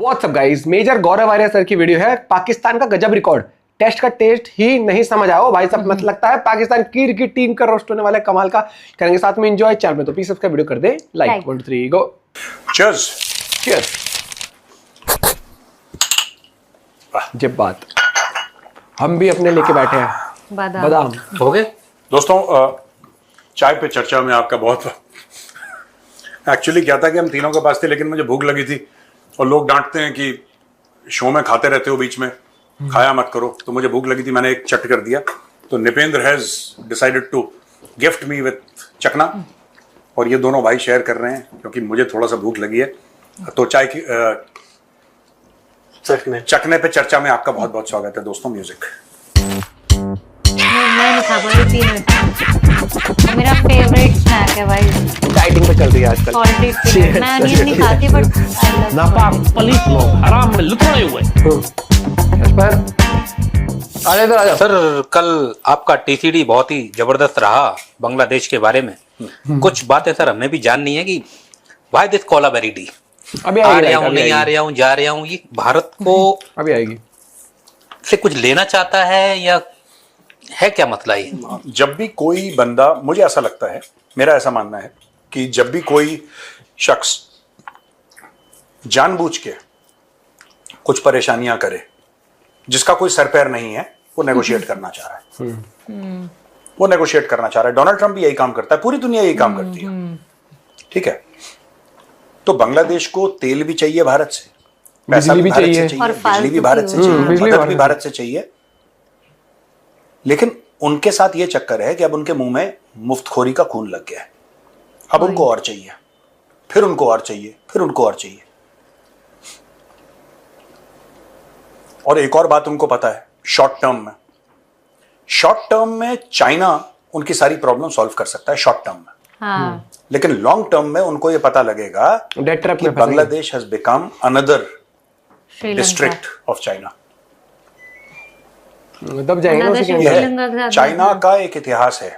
WhatsApp guys, major गौरव Arya sir की video है। पाकिस्तान का गजब रिकॉर्ड, टेस्ट का टेस्ट ही नहीं समझ आओ भाई साहब। मतलब लगता है पाकिस्तान की टीम का रोस्ट होने वाला है, कमाल का करेंगे। साथ में एंजॉय चैनल में तो प्लीज सब्सक्राइब वीडियो कर they like. 1 2 3 go. Cheers. Cheers. जब बात हम भी अपने लेके बैठे हैं बादाम हो गए दोस्तों। चाय पे चर्चा में आपका बहुत एक्चुअली क्या था कि हम तीनों के पास थे, लेकिन मुझे भूख लगी थी और लोग डांटते हैं कि शो में खाते रहते हो, बीच में खाया मत करो। तो मुझे भूख लगी थी, मैंने एक चट कर दिया। तो Nipendra has decided to gift me with चकना, और ये दोनों भाई शेयर कर रहे हैं क्योंकि मुझे थोड़ा सा भूख लगी है। तो चाय की चकने पे चर्चा में आपका बहुत बहुत स्वागत है दोस्तों। म्यूजिक मैं नहीं खा पाई, पीनट मेरा फेवरेट स्नैक है भाई। डाइटिंग पे चल रही है आजकल। सॉल्टेड पीनट मैं नहीं खाती, बट नापाक पलीत लोग हराम में लुथड़े हुए। सर, कल आपका टीसीडी बहुत ही जबरदस्त रहा बांग्लादेश के बारे में। कुछ बातें सर हमें भी जाननी है कि व्हाई दिस कोलाबेरिटी। अभी आ रहा हूँ, नहीं आ रहा हूँ, जा रहा हूँ, ये भारत को अभी आएगी से कुछ लेना चाहता है या है क्या मसला ये? जब भी कोई बंदा, मुझे ऐसा लगता है, मेरा ऐसा मानना है कि जब भी कोई शख्स जानबूझ के कुछ परेशानियां करे, जिसका कोई सर पैर नहीं है, वो नेगोशिएट करना चाह रहा है। वो नेगोशिएट करना चाह रहा है। डोनाल्ड ट्रंप भी यही काम करता है, पूरी दुनिया यही काम करती है। ठीक है, तो बांग्लादेश को तेल भी चाहिए भारत से, पैसा भी भारत से चाहिए, बिजली भी भारत से चाहिए, मदद भी भारत से चाहिए। लेकिन उनके साथ ये चक्कर है कि अब उनके मुंह में मुफ्तखोरी का खून लग गया है। अब उनको और चाहिए, फिर उनको और चाहिए, फिर उनको और चाहिए। और एक और बात उनको पता है, शॉर्ट टर्म में चाइना उनकी सारी प्रॉब्लम सॉल्व कर सकता है शॉर्ट टर्म में। हाँ। लेकिन लॉन्ग टर्म में उनको ये पता लगेगा कि Bangladesh has become another district of China. दब जाएंगे। चाइना का एक इतिहास है।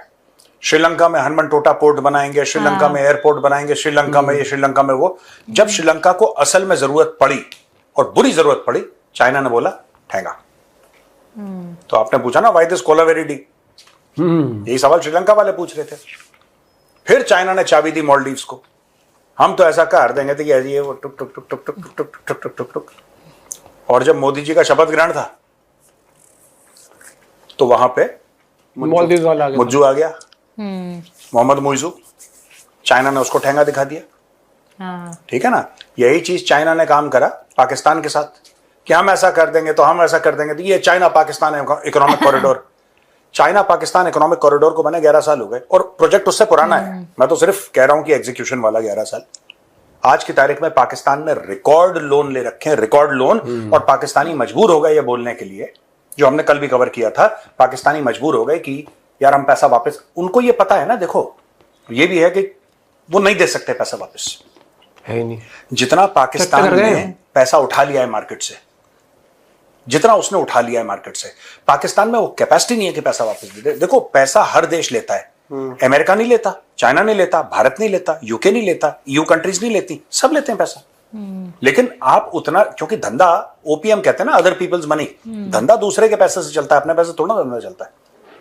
श्रीलंका में हनुमनटोटा पोर्ट बनाएंगे, श्रीलंका में एयरपोर्ट बनाएंगे, श्रीलंका में ये, श्रीलंका में वो। जब श्रीलंका को असल में जरूरत पड़ी और बुरी जरूरत पड़ी, चाइना ने बोला ठेंगा। तो आपने पूछा ना व्हाई दिस कोलावेरिटी, यही सवाल श्रीलंका वाले पूछ रहे थे। फिर चाइना ने चाबी दी मालदीव्स को। हम तो ऐसा कर देंगे थे कि ये वो टुक टुक टुक टुक टुक टुक टुक टुक टुक टुक। और जब मोदी जी का शपथ ग्रहण था तो वहां पे मुज्जू आ गया, मोहम्मद मुइजू। चाइना ने उसको ठेंगा दिखा दिया। ठीक है ना, यही चीज चाइना ने काम करा पाकिस्तान के साथ कि हम ऐसा कर देंगे तो हम ऐसा कर देंगे। तो ये China Pakistan economic corridor, China Pakistan economic corridor को बने 11 साल हो गए और प्रोजेक्ट उससे पुराना है। मैं तो सिर्फ कह रहा हूं कि एग्जीक्यूशन वाला 11 साल। आज की तारीख में पाकिस्तान ने रिकॉर्ड लोन ले रखे हैं, रिकॉर्ड लोन। और पाकिस्तानी मजबूर हो गए ये बोलने के लिए, जो हमने कल भी कवर किया था। पाकिस्तानी मजबूर हो गए कि यार हम पैसा वापस, उनको ये पता है ना, देखो ये भी है कि वो नहीं दे सकते पैसा वापस, है नहीं। जितना पाकिस्तान ने पैसा उठा लिया है मार्केट से, जितना उसने उठा लिया है मार्केट से, पाकिस्तान में वो कैपेसिटी नहीं है कि पैसा वापस दे दे। देखो पैसा हर देश लेता है, अमेरिका नहीं लेता, चाइना नहीं लेता, भारत नहीं लेता, यूके नहीं लेता, ईयू कंट्रीज नहीं लेती, सब लेते हैं पैसा। लेकिन आप उतना, क्योंकि धंधा ओपीएम कहते हैं ना, अदर पीपल्स मनी, धंधा दूसरे के पैसे से चलता है, अपने पैसे थोड़ा धंधा चलता है।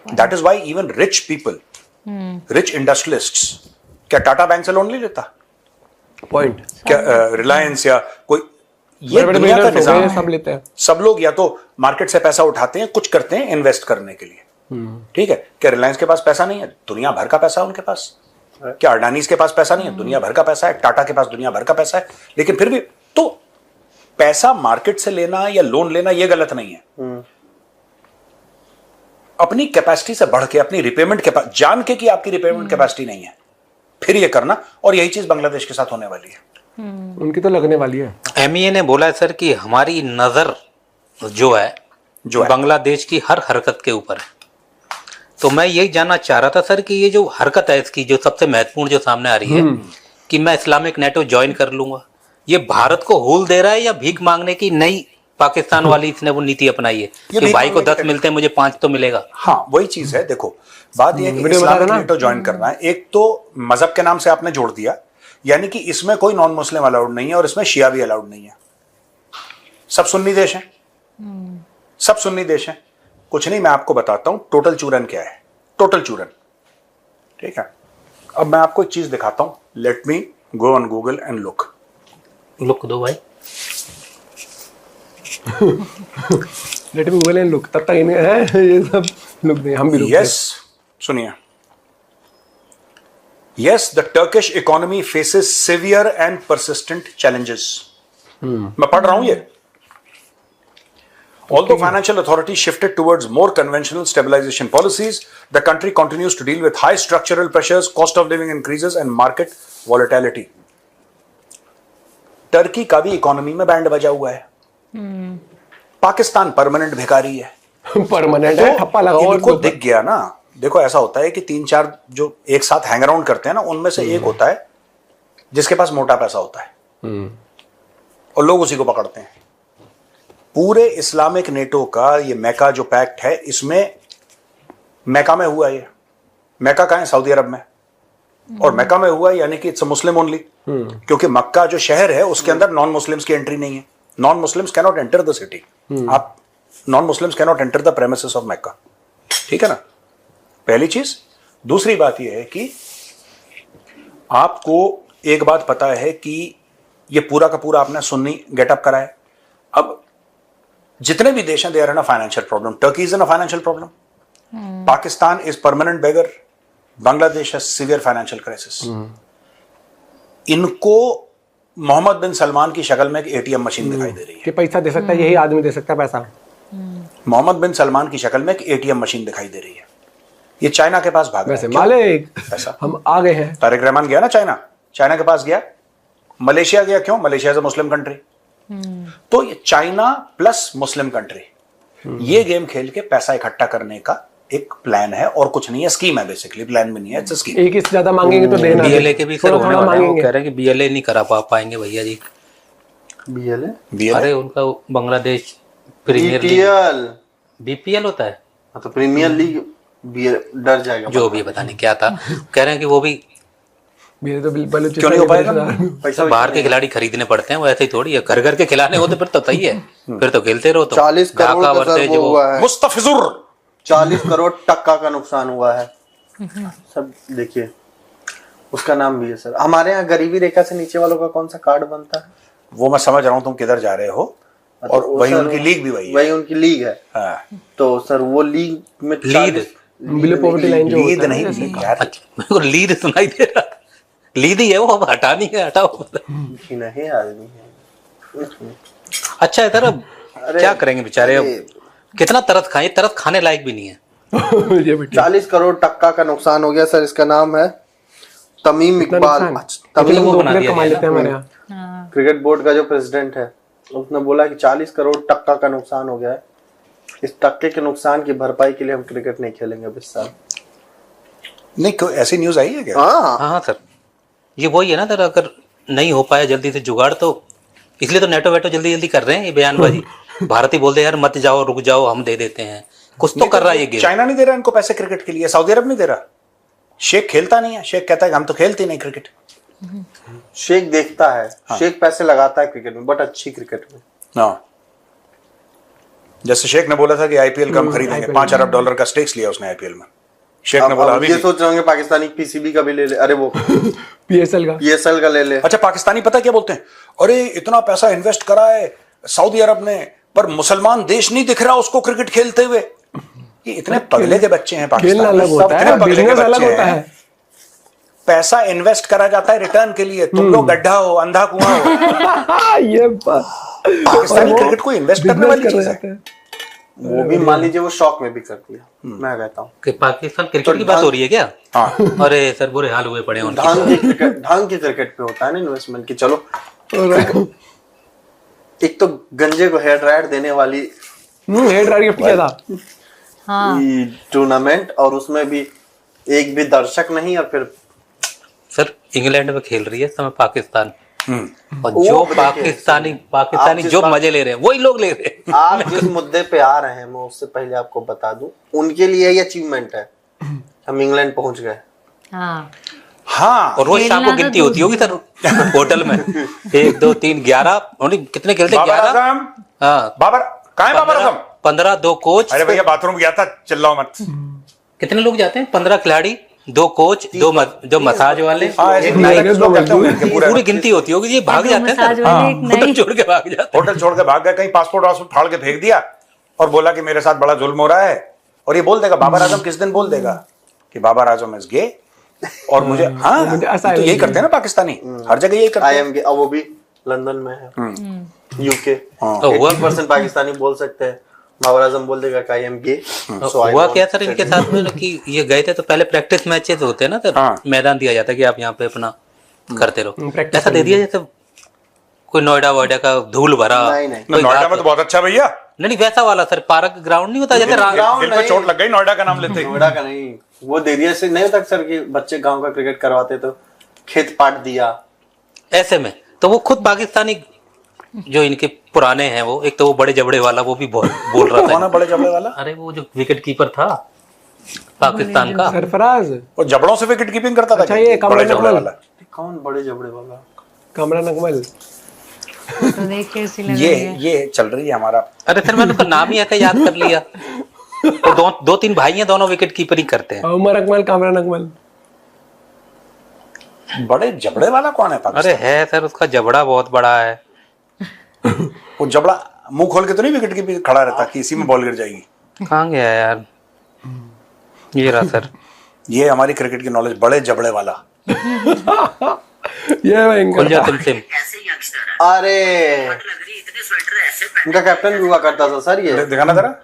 That is why even rich people, rich industrialists, क्या टाटा बैंक से लोन नहीं लेता? पॉइंट क्या रिलायंस या कोई, ये दुनिया का निजाम है। सब लेते हैं, सब लोग या तो मार्केट से पैसा उठाते हैं, कुछ करते हैं इन्वेस्ट करने के लिए। ठीक है, क्या रिलायंस के पास पैसा नहीं है? दुनिया भर का पैसा है उनके पास। क्या अडानीज के पास पैसा नहीं है? दुनिया भर का पैसा है। टाटा के पास दुनिया भर का पैसा है। लेकिन फिर भी तो पैसा मार्केट से लेना या लोन लेना ये गलत नहीं है। अपनी कैपेसिटी से बढ़ के, अपनी रिपेमेंट कैपेसिटी जान के कि आपकी रिपेमेंट कैपेसिटी नहीं है, फिर ये करना। और यही चीज बांग्लादेश के साथ होने वाली है। उनकी तो लगने वाली है। एमईए ने बोला है सर कि हमारी नजर जो है बांग्लादेश की हर हरकत के ऊपर है। तो मैं यही जानना चाह रहा था सर कि ये जो हरकत है इसकी, जो सबसे महत्वपूर्ण जो सामने आ रही है कि मैं इस्लामिक नेटो ज्वाइन कर लूंगा, ये भारत को हूल दे रहा है या भीख मांगने की नई पाकिस्तान वाली इसने वो नीति अपनाई है कि भाई को 10 मिलते हैं मुझे 5 तो मिलेगा? हाँ, वही चीज है। देखो बात यह है कि इस्लामिक नेटो ज्वाइन करना है, एक तो मजहब के नाम से आपने जोड़ दिया, यानी कि इसमें कोई नॉन मुस्लिम अलाउड नहीं है और इसमें शिया भी अलाउड नहीं है। सब सुन्नी देश हैं, सब सुन्नी देश हैं। कुछ नहीं, मैं आपको बताता हूं टोटल चूरन क्या है। टोटल चूरन, ठीक है। अब मैं आपको एक चीज दिखाता हूं। Let me go on Google and look दो भाई। Let me Google and look, तब तक इन्हें है ये सब लुक दे, हम भी लुक यस, सुनिए। Yes, the Turkish economy faces severe and persistent challenges. मैं पढ़ रहा हूं ये। Although financial authorities shifted towards more conventional stabilization policies, the country continues to deal with high structural pressures, cost of living increases, and market volatility. Turkey का भी economy में band बजा हुआ है। पाकिस्तान परमानेंट भिखारी है। परमानेंट है, ठप्पा लगा और इनको दिख गया ना। देखो ऐसा होता है कि 3-4 जो एक साथ हैंग अराउंड करते हैं ना, उनमें से एक होता है जिसके पास मोटा पैसा होता है और लोग उसी को पकड़ते हैं। पूरे इस्लामिक नेटो का ये मैका जो पैक्ट है, इसमें मैका में हुआ ये। मैका कहाँ है? सऊदी अरब में। और मैका में हुआ यानी कि इट्स मुस्लिम ओनली, क्योंकि मक्का जो शहर है उसके अंदर नॉन मुस्लिम्स की एंट्री नहीं है। Non Muslims can not enter the city. आप non Muslims can not enter the premises of Mecca, ठीक है ना, पहली चीज। दूसरी बात यह है कि आपको एक बात पता है कि ये पूरा का पूरा आपने सुन्नी गेटअप करा है। अब जितने भी देश हैं, they are in a financial problem. Turkey is in a financial problem, Pakistan is permanent beggar, Bangladesh है सिवियर फाइनेंशियल क्राइसिस। इनको मोहम्मद बिन सलमान की शक्ल में एक एटीएम मशीन दिखाई दे रही है कि पैसा दे सकता है, यही आदमी दे सकता है पैसा। मोहम्मद बिन सलमान की शक्ल में एक एटीएम मशीन दिखाई दे रही है। ये चाइना के पास भाग वैसे मालिक पैसा, हम आ गए हैं। तारिक रहमान गया ना चाइना, चाइना के पास गया। मलेशिया गया, क्यों? Malaysia is a Muslim country. तो ये चाइना प्लस मुस्लिम कंट्री, ये गेम खेल के पैसा इकट्ठा करने का एक प्लान है और कुछ नहीं है, स्कीम है बेसिकली, प्लान भी नहीं है, इट्स अ स्कीम। एक इससे ज्यादा मांगेंगे तो देना। बीएलए के भी सर थोड़ा होने थोड़ा वाले हैं, वो मांगेंगे। कह रहे हैं कि बीएलए नहीं करा पाएंगे भैया जी। बीएलए अरे उनका Bangladesh premier league, BPL BPL होता है, तो प्रीमियर लीग डर जाएगा। जो भी पता नहीं क्या था। कह रहे हैं कि वो भी मेरे तो बिल्कुल क्यों नहीं हो पाएगा? पैसा बाहर के खिलाड़ी खरीदने पड़ते हैं, वो ऐसे ही थोड़ी है। घर घर के खिलाने होते फिर तो सही है, फिर तो खेलते रहो। तो 40 करोड़ ढाका का सर वर्सेज वो वो हुआ है, मुस्तफिजुर 40 करोड़ टक्का का नुकसान हुआ है। सब देखिए, उसका नाम भी है सर। हमारे यहाँ गरीबी रेखा से नीचे वालों का कौन सा कार्ड बनता है? वो मैं समझ रहा हूँ तुम किधर जा रहे हो, और वही सर, उनकी लीग भी वही है। वही उनकी लीग है। हाँ। तो सर वो लीग में लीड, बिलो पॉवर्टी लाइन जो लीद होता है नहीं ना, लीग यार, अच्छा मेरे को लीड सुनाई दे रहा, लीड ही है वो, अब हटा नहीं है, हटाओ। नहीं आदमी है। अच्छा है सर, अब क्या करेंगे बेचारे, अब कितना तरस खाए, तरस खाने लायक भी नहीं है। ये बेटी 40 करोड़ टक्का का नुकसान हो गया सर। इसका नाम है तमीम इतना इकबाल। नुकसान? तमीम इतने वो दो बना प्लेयर दिया कमा गया लेते हैं हमारे यहाँ। क्रिकेट बोर्ड का जो प्रेसिडेंट है, उसने बोला कि 40 करोड़ टक्का का नुकसान हो गया है। इस टक्के के नुकसान की भरपाई के लिए हम क्रिकेट नहीं खेलेंगे अब इस साल। नहीं क्यों, ऐसी न्यूज आई है क्या? हाँ हाँ सर, ये वही है ना सर, अगर नहीं हो पाया जल्दी से जुगाड़, तो इसलिए तो नेटो वेटो जल्दी जल्दी कर रहे हैं ये बयानबाजी। भारत ही बोल दे यार मत जाओ, रुक जाओ, हम दे देते हैं, कुछ तो कर रहा है ये गेम। चाइना नहीं दे रहा इनको पैसे क्रिकेट के लिए, सऊदी अरब नहीं दे रहा, शेख खेलता नहीं है, शेख कहता है कि हम तो खेलते नहीं क्रिकेट। शेख देखता है, शेख पैसे लगाता है क्रिकेट में, बट अच्छी क्रिकेट में। हाँ, जैसे शेख ने बोला था कि आईपीएल का हम खरीदेंगे, $5 अरब का स्टेक्स लिया उसने आईपीएल में। शेख ने बोला अब अभी ये सोच रहे होंगे पाकिस्तानी पीसीबी का भी ले ले, अरे वो पीएसएल का ले ले। अच्छा, पाकिस्तानी पता क्या बोलते हैं? अरे इतना पैसा इन्वेस्ट करा है सऊदी अरब ने, पर मुसलमान देश नहीं दिख रहा उसको क्रिकेट खेलते हुए। ये इतने पगले के बच्चे हैं खेलना पाकिस्तान, अलग होता है, बिजनेस अलग होता है। पैसा इन्वेस्ट करा जाता है रिटर्न के लिए, तुम लोग गड्ढा हो, अंधा कुआं हो। ये पाकिस्तानी क्रिकेट को इन्वेस्ट करने वाली चीज है। वो भी मान लीजिए वो शौक में भी कर दिया, मैं कहता हूँ। कि पाकिस्तान क्रिकेट की बात हो रही है क्या? हाँ। अरे सर बुरे हाल हुए पड़े हैं उनके। ढंग की क्रिकेट पे होता है ना इन्वेस्टमेंट की। चलो एक तो गंजे को हेड राइड देने वाली हेड राइड गिफ्ट किया था टूर्नामेंट, और उसमें भी एक भी दर्शक नहीं, और फिर सर इंग्लैंड में खेल रही है समय पाकिस्तान, और वो जो देखिए, पाकिस्तानी जिस जो बात- मजे ले रहे हैं वही लोग ले रहे हैं। आप जिस मुद्दे पे आ रहे हैं, मैं उससे पहले आपको बता दूं, उनके लिए ये अचीवमेंट है, हम इंग्लैंड पहुंच गए। हाँ हाँ और रोज शाम को खेलना तो गिनती होती होगी सर होटल में 1 2 3 11 कितने खेलते बाबर 11 आजम हाँ बाबर कहाँ है बाबर आजम 15 2 कोच अरे भैया बाथरूम गया था चिल्लाओ मत कितने लोग जाते हैं 15 खिलाड़ी 2 कोच जो मसाज वाले हाँ ऐसे एक नहीं लगे, दो करते होंगे मजदूर। इनके पूरे पूरी गिनती होती होगी ये भाग दो जाते हैं मसाज सर वाले, एक होटल नहीं। छोड़ के भाग जाते हैं होटल छोड़ के भाग गए कहीं पासपोर्ट वासपोर्ट फाड़ के फेंक दिया और बोला कि मेरे साथ बड़ा जुल्म हो रहा है और ये बोल देगा बाबर आजम किस दिन बोल देगा कि बाबर आजम इज गे और मुझे हाँ मुझे तो asylum यही करते हैं ना पाकिस्तानी हर जगह यही करते हैं IM के अब वो भी लंदन में है यूके तो हुआ 80% पाकिस्तानी बोल सकते हैं बाबर आजम बोल देगा कि I am gay so I हुआ want क्या सर इनके it. साथ में ना कि ये गए थे तो पहले प्रैक्टिस मैचेस होते हैं ना सर हाँ। मैदान दिया जाता है कि आप यहाँ पे अपना करते रहो practice ऐसा दे दिया जैसे कोई नोएडा वोएडा का धूल भरा नहीं, नहीं। कोई नोएडा घास- में तो बहुत अच्छा भैया नहीं वैसा वाला सर पार्क ग्राउंड नहीं होता जैसे ग्राउंड दिल पे नहीं। चोट लग गई नोएडा का नाम लेते ही नोएडा का नहीं वो दे दिया से नहीं होता सर कि बच्चे गांव का क्रिकेट करवाते तो खेत पाट दिया ऐसे में तो वो खुद पाकिस्तानी जो इनके पुराने हैं वो एक तो वो बड़े जबड़े वाला वो भी बोल रहा कौन था है बड़े जबड़े वाला अरे वो जो विकेट कीपर था पाकिस्तान का सरफराज वो जबड़ों से विकेट कीपिंग करता था अच्छा, क्या? ये कमरा बड़े जबड़े नकमल। वाला कौन बड़े जबड़े वाला कमरा नकमल तो देख के ऐसी लग ये रही है। ये चल रही है हमारा अरे सर मैंने उसका नाम ही ऐसे याद कर लिया वो दो तीन भाई हैं दोनों विकेट कीपर ही करते हैं उमर अकमल कमरा नकमल बड़े जबड़े वाला कौन है अरे पाकिस्तान है सर उसका जबड़ा बहुत बड़ा है वो जबड़ा मुंह खोल के तो नहीं विकेट कीपिंग खड़ा रहता कि इसी में बॉल गिर जाएगी कहाँ गया यार ये रहा सर ये हमारी क्रिकेट की नॉलेज बड़े जबड़े वाला ये खुल जा भयंकर तुमसे अरे उनका कैप्टन भी हुआ करता था सर ये दिखाना जरा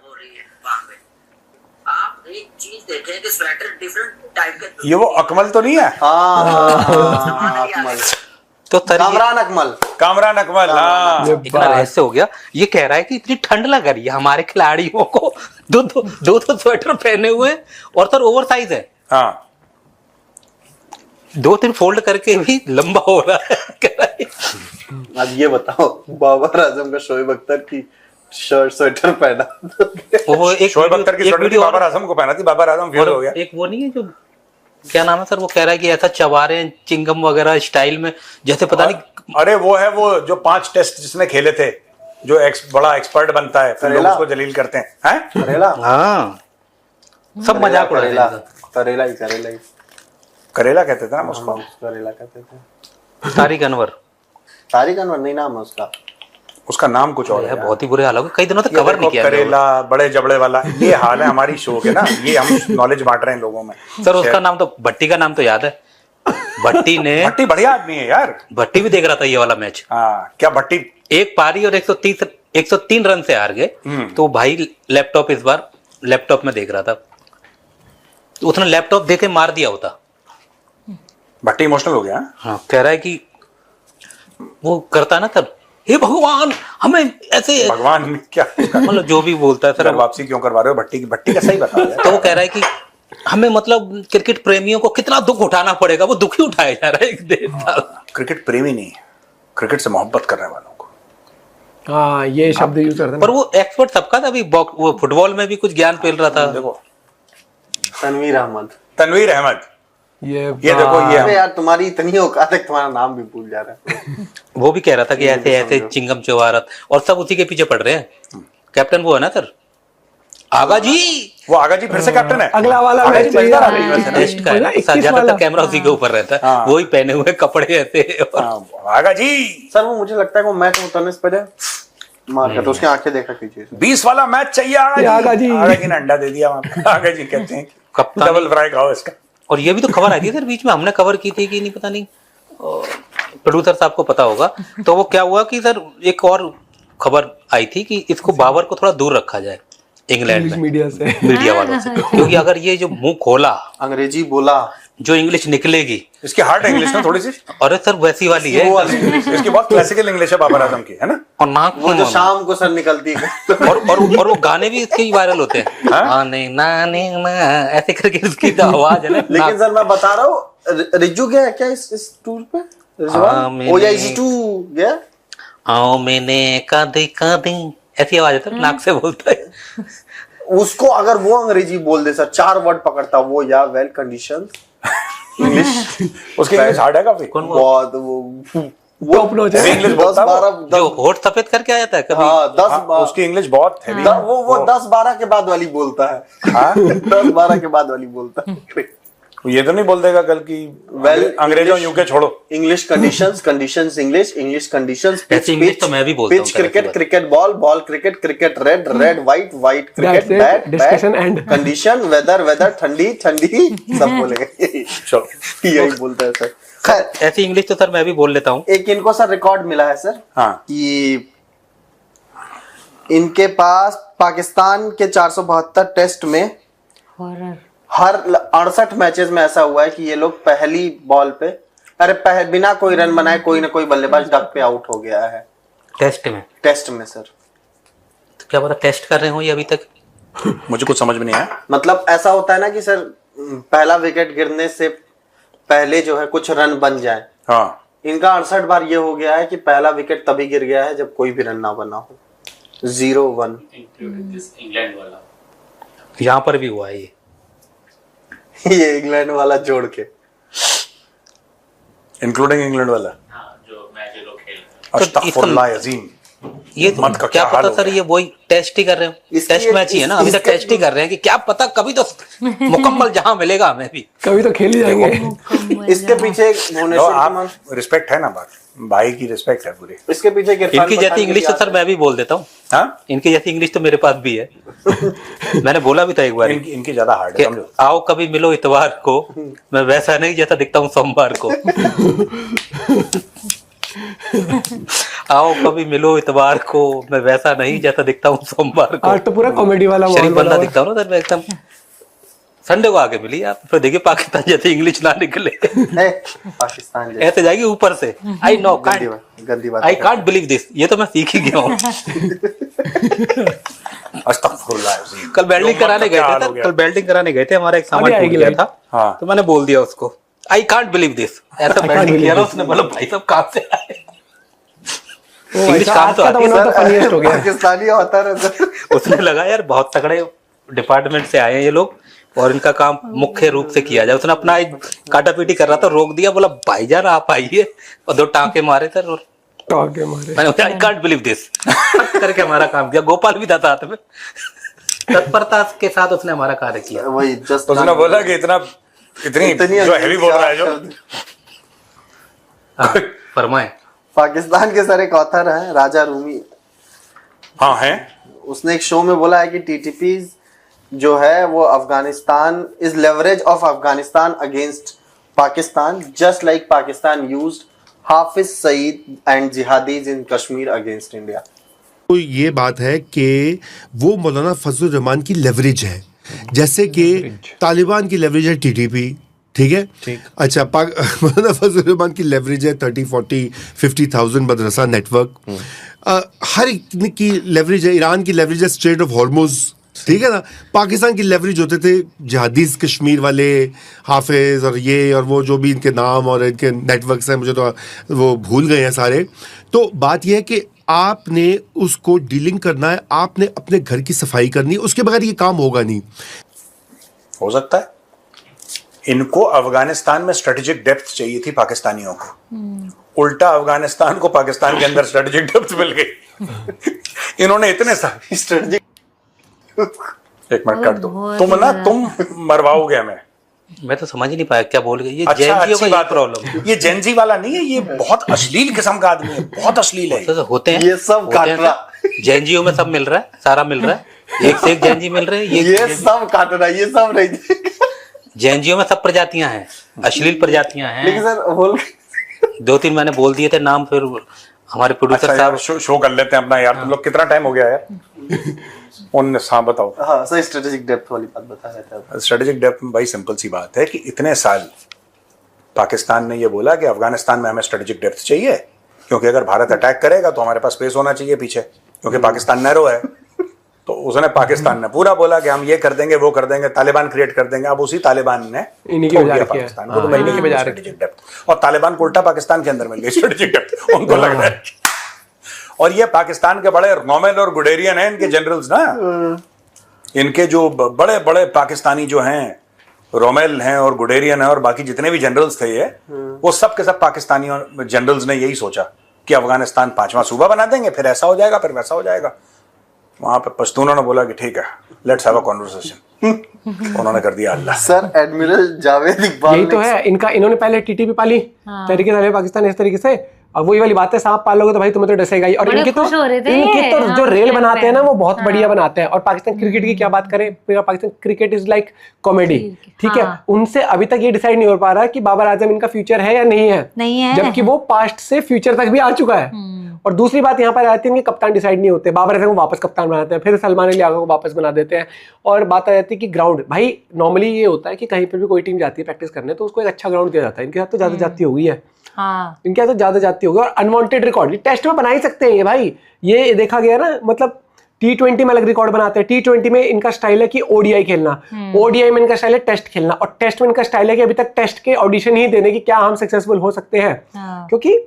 ये वो अकमल तो नहीं है हाँ अकमल तो सर ये कामरान अकमल कामरान अकमल हाँ इतना रहस्य हो गया ये कह रहा है कि इतनी ठंड लग रही है हमारे खिलाड़ियों को दो स्वेटर पहने हुए हैं, और सर ओवर साइज है हाँ 2-3 फोल्ड करके भी लंबा हो रहा है कह रहा है। अब ये बताओ बाबर आजम का शोएब अख्तर की शर्ट स्वेटर पहना वो एक शोएब अख्तर की एक स्वेटर थी, वीडियो और- बाबर आजम को पहना थी बाबर आजम फेल हो गया एक वो नहीं है जो क्या नाम है सर वो कह रहा है कि ऐसा चबा रहे हैं चिंगम वगैरह स्टाइल में जैसे पता नहीं अरे वो है वो जो 5 टेस्ट जिसने खेले थे जो बड़ा एक्सपर्ट बनता है फिर लोग करेला? उसको जलील करते हैं करेला हाँ सब मजाक उड़ा रहे करेला हैं करेला ही करेला कहते थे ना उसको करेला कहते थे तारिक अनवर तारिक अनवर नहीं नाम है उसका उसका नाम कुछ और है है बहुत ही बुरे हाल हो गए कई दिनों तक ये कवर नहीं देखो, किया करेला बड़े जबड़े वाला ये हाल है हमारी शो के ना ये हम नॉलेज बांट रहे हैं लोगों में सर उसका नाम तो भट्टी का नाम तो याद है भट्टी ने भट्टी बढ़िया आदमी है यार भट्टी भी देख रहा था ये वाला मैच हाँ क्या भट्टी एक पारी और 103 रन से हार गए तो भाई लैपटॉप इस बार लैपटॉप में देख रहा था तो उसने लैपटॉप देके मार दिया होता भट्टी इमोशनल हो गया हाँ? हाँ कह रहा है कि वो करता है ना सर हे भगवान हमें ऐसे भगवान क्या मतलब जो भी बोलता है सर घर वापसी क्यों करवा रहे हो भट्टी की भट्टी का सही बता यार तो वो कह रहा है कि हमें मतलब क्रिकेट प्रेमियों को कितना दुख उठाना पड़ेगा वो दुख ही उठाया जा रहा है 1.5 साल क्रिकेट प्रेमी नहीं क्रिकेट से मोहब्बत करने वालों को हाँ ये शब्द यूज करते पर वो एक्सपर्ट सबका था अभी वो फुटबॉल में भी कुछ ज्ञान पेल रहा था देखो तनवीर अहमद ये देखो ये अरे यार तुम्हारी इतनी औकात है कि तुम्हारा नाम भी भूल जा रहा है वो भी कह रहा था कि ऐसे ऐसे चिंगम चौहारत और सब उसी के पीछे पड़ रहे हैं कैप्टन वो है ना सर आगा जी वो आगा जी फिर से कैप्टन है अगला वाला आगा मैच जी मजेदार आ रही है वैसे ना। टेस्ट का है ना, 21 ज्यादातर वाला। कैमरा उसी के ऊपर रहता है हाँ। वही पहने हुए कपड़े ऐसे और हाँ, आगा जी सर वो मुझे लगता है कि वो मैच में उतरने से पहले मार कर तो उसकी आंखें देखा कीजिए 20 वाला मैच चाहिए ये आगा जी। आगा जी ने अंडा दे दिया वहाँ पे आगा जी कहते हैं कप्तान डबल फ्राई खाओ इसका और ये भी तो खबर आई थी सर बीच में हमने कवर की थी कि नहीं पता नहीं प्रोड्यूसर साहब को पता होगा तो वो क्या हुआ कि सर एक और खबर आई थी कि इसको बाबर को थोड़ा दूर रखा जाए इंग्लैंड में मीडिया से मीडिया वालों से क्योंकि अगर ये जो मुंह खोला अंग्रेजी बोला जो इंग्लिश निकलेगी इसकी हार्ड इंग्लिश ना थोड़ी सी और सर वैसी वाली है वो वाली English है। इसकी बहुत क्लासिकल इंग्लिश है बाबर आजम की है ना और नाक वो जो में शाम को सर निकलती है और वो गाने भी इसके ही वायरल होते हैं आने नाने ना ऐसे करके उसकी जो आवाज है ना लेकिन सर मैं बता रहा हूँ रिजू गया है क्या इस टूर पे हाँ, रिजवान मैंने- OIG2 गया आओ मैंने कादे ऐसी आवाज है सर नाक से बोलता है उसको अगर वो अंग्रेजी बोल दे सर 4 वर्ड पकड़ता वो या वेल कंडीशन उसकी इंग्लिश हार्ड है काफी। बहुत वो टॉप नॉच है। इंग्लिश 10 बोलता है वो। 12 जो होठ सफेद करके आया था कभी। हाँ 10 हाँ, उसकी इंग्लिश बहुत हैवी। वो 10-12 के बाद वाली बोलता है। हाँ 10-12 के बाद वाली बोलता है। ये तो नहीं बोल देगा कल की Well, अंग्रेजों English- यूके छोड़ो। इंग्लिश कंडीशंस इंग्लिश कंडीशंस ऐसे इंग्लिश तो मैं भी बोलता हूँ पिच तरह की क्रिकेट बात। Cricket ball cricket red white cricket That's it. Bat Discussion end. Condition weather ठंडी सब बोलेंगे। चलो यही बोलता है सर। खैर ऐसी इंग्लिश तो सर मैं भी बोल लेता हूँ। एक इनको सर रिकॉर्ड मिला है सर हाँ कि इनके पास पाकिस्तान के 472 टेस्ट में हॉरर। हर 68 मैचेस में ऐसा हुआ है कि ये लोग पहली बॉल पे बिना कोई रन बनाए कोई ना कोई बल्लेबाज डक पे आउट हो गया है टेस्ट में सर। तो क्या पता टेस्ट कर रहे हो ये अभी तक। मुझे कुछ समझ में नहीं आया। मतलब ऐसा होता है ना कि सर पहला विकेट गिरने से पहले जो है कुछ रन बन जाए। हाँ इनका 68 बार ये हो गया है कि पहला विकेट तभी गिर गया है जब कोई भी रन ना बना हो। 0-1 इंग्लैंड वाला यहाँ पर भी हुआ है ये। ये इंग्लैंड वाला जोड़ के इंक्लूडिंग इंग्लैंड वाला। हाँ जो मैच ये लोग खेल रहे हैं। तो अस्तगफुरुल्लाह अज़ीम। ये तो मत का क्या क्या हाल पता हो सर गया। ये वही टेस्ट ही कर रहे हो। इसकी टेस्ट मैच ही है ना अभी तक टेस्ट ही कर रहे हैं कि क्या पता कभी तो मुकम्मल जहां मिलेगा हमें भी। कभी तो खेल ही जाएंगे। इसके पीछे एक लो, भुवनेश्वर आप कुमार रिस्पेक्ट है ना बात, भाई की रिस्पेक्ट है पूरी। इसके पीछे एक इरफान इनकी पठान जैसी की इंग्लिश तो भी सर मैं भी बोल देता हूँ। हाँ इनकी जैसी इंग्लिश तो मेरे पास भी है। मैंने बोला भी था एक बार इनकी ज्यादा हार्ड है कि समझो। आओ कभी मिलो इतवार को, मैं वैसा नहीं जैसा दिखता हूँ सोमवार को। आओ कभी मिलो इतवार को, मैं वैसा नहीं जैसा दिखता हूँ सोमवार को। आज तो पूरा कॉमेडी वाला शरीफ माहौल बंदा बना हुआ है। दिखता हूँ ना सर मैं एकदम। संडे को आके मिली आप, फिर देखिए पाकिस्तान जैसे इंग्लिश ना निकले। है पाकिस्तान जैसे। ऐसे जाएगी ऊपर से। आई नो गंदी बात आई कांट बिलीव दिस। ये तो मैं सीख ही गया हूँ। अस्तगफुरुल्लाह अज़ीम। कल वेल्डिंग जो मत कराने का क्या गए हाल थे हो गया। कल वेल्डिंग कराने गए थे, हमारा एक सामान अभी टूट आएगी गया लाइट। था। हाँ। तो मैंने बोल दिया उसको आई कांट बिलीव दिस। ऐसा वेल्डिंग किया ना उसने, बोला भाई साहब कहाँ से आए। ओ भाई इंग्लिश साहब, काम आज तो का तो आती है उन्होंने तो funniest हो गया। पाकिस्तानी होता रहता। उसने लगा यार बहुत तगड़े डिपार्टमेंट से आए हैं ये लोग और इनका काम मुख्य रूप से किया जाए। उसने अपना एक काटा पीटी कर रहा था, रोक दिया, बोला भाईजान आप आइए, और 2 टांके मारे थे और टांके मारे। मैंने आई कांट बिलीव दिस करके हमारा काम किया। गोपाल भी था साथ में, तत्परता के साथ उसने हमारा कार्य किया। वही जस्ट तो उसने बोला कि इतनी जो हैवी बोल रहा है जो। हाँ, फरमाए। पाकिस्तान के सर एक ऑथर है राजा रूमी। हाँ है। उसने एक शो में बोला है कि टीटीपी जो है वो Afghanistan is leverage of Afghanistan against Pakistan just like Pakistan used Hafiz Saeed and jihadis in Kashmir against India. तो ये बात है कि वो मौलाना फजलुर रहमान की लेवरेज है, जैसे कि तालिबान की लेवरेज है टीटीपी। ठीक है। अच्छा मौलाना फजलुर रहमान की लेवरेज है 30-40-50,000 मदरसा नेटवर्क। हर एक की लेवरेज है। ईरान की लेवरेज है स्ट्रेट ऑफ हॉर्मुज। ठीक है ना। पाकिस्तान की लेवरेज होते थे जिहादीज कश्मीर वाले, हाफिज और ये और वो जो भी इनके नाम और इनके नेटवर्क्स हैं, मुझे तो वो भूल गए हैं सारे। तो बात यह है कि आपने उसको डीलिंग करना है, आपने अपने घर की सफाई करनी है, उसके बगैर ये काम होगा नहीं। हो सकता है इनको अफगानिस्तान में स्ट्रेटेजिक डेप्थ चाहिए थी पाकिस्तानियों को, उल्टा अफगानिस्तान को पाकिस्तान के अंदर स्ट्रेटेजिक डेप्थ मिल गई। इन्होंने इतने सारे स्ट्रेटेजिक। एक मिनट कर दो तुम मरवाओगे हमें। मैं तो समझ ही नहीं पाया क्या बोल गए ये। अच्छा जैनजियों अच्छी का बात प्रॉब्लम ये जेनजी वाला नहीं है, ये बहुत अश्लील किस्म का आदमी है, बहुत अश्लील है। तो होते हैं ये सब होते हैं काट रहा। सर। जैनजियों में सब मिल रहा है, सारा मिल रहा है, एक से एक जैनजी मिल रहे हैं। ये सब काट रहा, ये सब नहीं। जैनजियों में सब प्रजातियां हैं, अश्लील प्रजातियां लेकिन हैं। सर होल 2-3 मैंने बोल दिए थे नाम, फिर हमारे प्रोड्यूसर अच्छा साहब यार शो कर लेते हैं अपना यार। तुम लोग कितना टाइम हो गया यार? 19। हाँ बताओ। हाँ सर स्ट्रेटेजिक डेप्थ वाली बात बता रहे थे आप। स्ट्रेटेजिक डेप्थ में भाई सिंपल सी बात है कि इतने साल पाकिस्तान ने ये बोला कि अफगानिस्तान में हमें स्ट्रेटेजिक डेप्थ चाहिए, क्योंकि अगर भारत अटैक करेगा तो हमारे पास स्पेस होना चाहिए पीछे, क्योंकि पाकिस्तान नैरो है। तो उसने पाकिस्तान ने पूरा बोला कि हम ये कर देंगे वो कर देंगे, तालिबान क्रिएट कर देंगे। अब उसी तालिबान ने इन्हीं की तोड़ वजह दिया रखी है। पाकिस्तान को, तो महीने की वजह स्ट्रेटेजिक डेप्थ, और तालिबान को उल्टा पाकिस्तान के अंदर मिल गई स्ट्रेटेजिक डेप्थ। उनको लग रहा है। और ये पाकिस्तान के बड़े नॉमेल और गुडेरियन हैं इनके जनरल्स ना, इनके जो बड़े बड़े पाकिस्तानी जो हैं रोमेल हैं और गुडेरियन है और बाकी जितने भी जनरल्स थे ये, वो सब के सब पाकिस्तानी जनरल्स ने यही सोचा कि अफगानिस्तान 5वां सूबा बना देंगे, फिर ऐसा हो जाएगा, फिर वैसा हो जाएगा। वहां पे पश्तूनों ने बोला कि ठीक है, लेट्स हैव अ कॉन्वर्सेशन। उन्होंने कर दिया अल्लाह। सर एडमिरल जावेद इकबाल यही तो है इनका, इन्होंने पहले टीटीपी पाली तरीके से पाकिस्तान इस तरीके से, अब वही वाली बात है, सांप पालोगे तो भाई तुम्हें तो डसेगा ही। और बड़े इनके तो खुश हो रहे थे इनके ये, तो हाँ, जो रेल फिल्म बनाते पे। हैं ना वो बहुत बढ़िया बनाते हैं। और पाकिस्तान क्रिकेट की क्या बात करें, Pakistan cricket is like comedy, ठीक है। उनसे अभी तक ये डिसाइड नहीं हो पा रहा कि बाबर आजम इनका फ्यूचर है या नहीं है, जबकि वो पास्ट से फ्यूचर तक भी आ चुका है। और दूसरी बात यहाँ पर आती है कि कप्तान डिसाइड नहीं होते, बाबर आजम को वापस कप्तान बनाते हैं, फिर सलमान अली आगा को वापस बना देते हैं। और बात आ जाती है कि ग्राउंड, भाई नॉर्मली ये होता है कि कहीं पर भी कोई टीम जाती है प्रैक्टिस करने तो उसको एक अच्छा ग्राउंड दिया जाता है। इनके साथ तो ज्यादा जाती हो गई है, इनके साथ तो ज्यादा जाती होगी। और अनवांटेड रिकॉर्ड टेस्ट में बना ही सकते हैं ये भाई, ये देखा गया ना। मतलब T20 में अलग रिकॉर्ड बनाते हैं, T20 में इनका स्टाइल है कि ओडीआई खेलना, ओडीआई में इनका स्टाइल है टेस्ट खेलना, और टेस्ट में इनका स्टाइल है कि अभी तक टेस्ट के ऑडिशन ही देने की क्या हम सक्सेसफुल हो सकते हैं। क्योंकि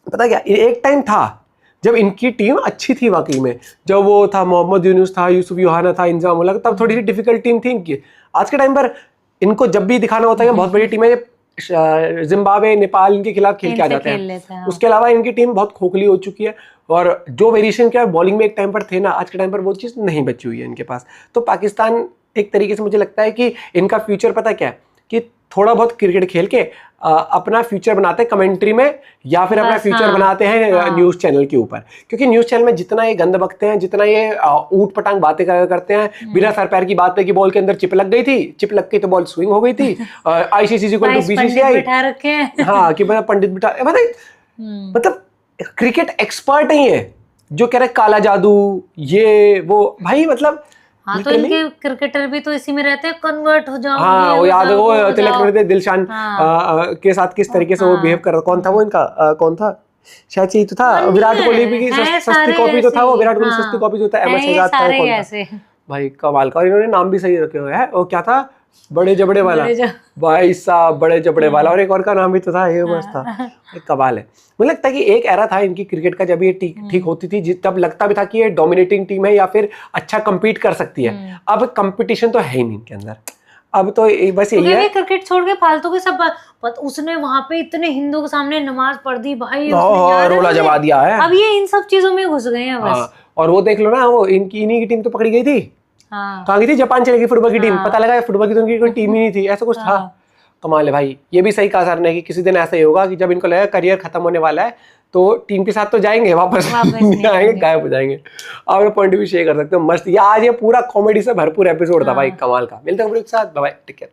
पता क्या, एक टाइम था जब इनकी टीम अच्छी थी वाकई में, जब वो था मोहम्मद यूनुस था, यूसुफ योहाना था, इंजाम उल हक, तब थोड़ी सी डिफिकल्ट टीम थी इनकी। आज के टाइम पर इनको जब भी दिखाना होता है कि बहुत बड़ी टीम है, जिम्बाब्वे नेपाल इनके खिलाफ खेल के आ जाते हैं। उसके अलावा इनकी टीम बहुत खोखली हो चुकी है, और जो वेरिएशन क्या बॉलिंग में एक टाइम पर थे ना, आज के टाइम पर वो चीज़ नहीं बची हुई है इनके पास। तो पाकिस्तान एक तरीके से मुझे लगता है कि इनका फ्यूचर पता क्या है, कि थोड़ा बहुत क्रिकेट खेल के अपना फ्यूचर बनाते हैं कमेंट्री में, या फिर अपना फ्यूचर बनाते हैं न्यूज़ चैनल के ऊपर। क्योंकि न्यूज़ चैनल में जितना ये गंद बकते हैं, जितना ये ऊट पटांग बातें करते हैं बिना सर पैर की बात पे, कि बॉल के अंदर चिप लग गई थी, चिप लग गई तो बॉल स्विंग हो गई थी, ICC को BCCI, हाँ कि पंडित बिठा, मतलब क्रिकेट एक्सपर्ट ही है जो कह रहे काला जादू ये वो, भाई मतलब हाँ, तो इनके क्रिकेटर भी तो इसी में रहते हैं, कन्वर्ट हो जाओ। हाँ वो याद है, वो तिलक दिलशान के साथ किस तरीके से वो बिहेव कर रहा, कौन था वो इनका, कौन था, शायद ये तो था विराट कोहली की सस्ती कॉपी तो था वो, विराट कोहली सस्ती कॉपी जो था, अहमद शहजाद था, कौन था भाई कमाल का। और इन्होंने नाम भी सही रखे हुए हैं, वो क्या था, बड़े जबड़े वाला भाई साहब, बड़े जबड़े वाला। और एक और का नाम भी तो था, ये बस था, एक कमाल है। मुझे लगता है कि एक एरा था इनकी क्रिकेट का जब ये ठीक होती थी, तब लगता भी था कि ये डोमिनेटिंग टीम है या फिर अच्छा compete कर सकती है। अब कंपटीशन तो है ही नहीं इनके अंदर, अब तो बस यही है क्रिकेट छोड़ के फालतू के सब उसने वहां पे इतने हिंदू के सामने नमाज पढ़ दी भाई, रोला जमा दिया है। अब ये इन सब चीजों में घुस गए हैं बस। और वो देख लो ना, वो इन्हीं की टीम तो पकड़ी गई थी, कहाँ गई थी, जापान चली गई फुटबॉल की टीम, पता लगा फुटबॉल की तो उनकी कोई टीम ही नहीं थी, ऐसा कुछ था। कमाल है भाई, ये भी सही कहा सर ने कि किसी दिन ऐसा ही होगा कि जब इनको लगेगा करियर खत्म होने वाला है तो टीम के साथ तो जाएंगे, वापस नहीं आएंगे, गायब हो जाएंगे। आप अपना पॉइंट भी शेयर कर सकते हो। मस्त, ये आज ये पूरा कॉमेडी से भरपूर एपिसोड था भाई, कमाल का। मिलते हैं एक साथ, बाय बाय, टेक केयर।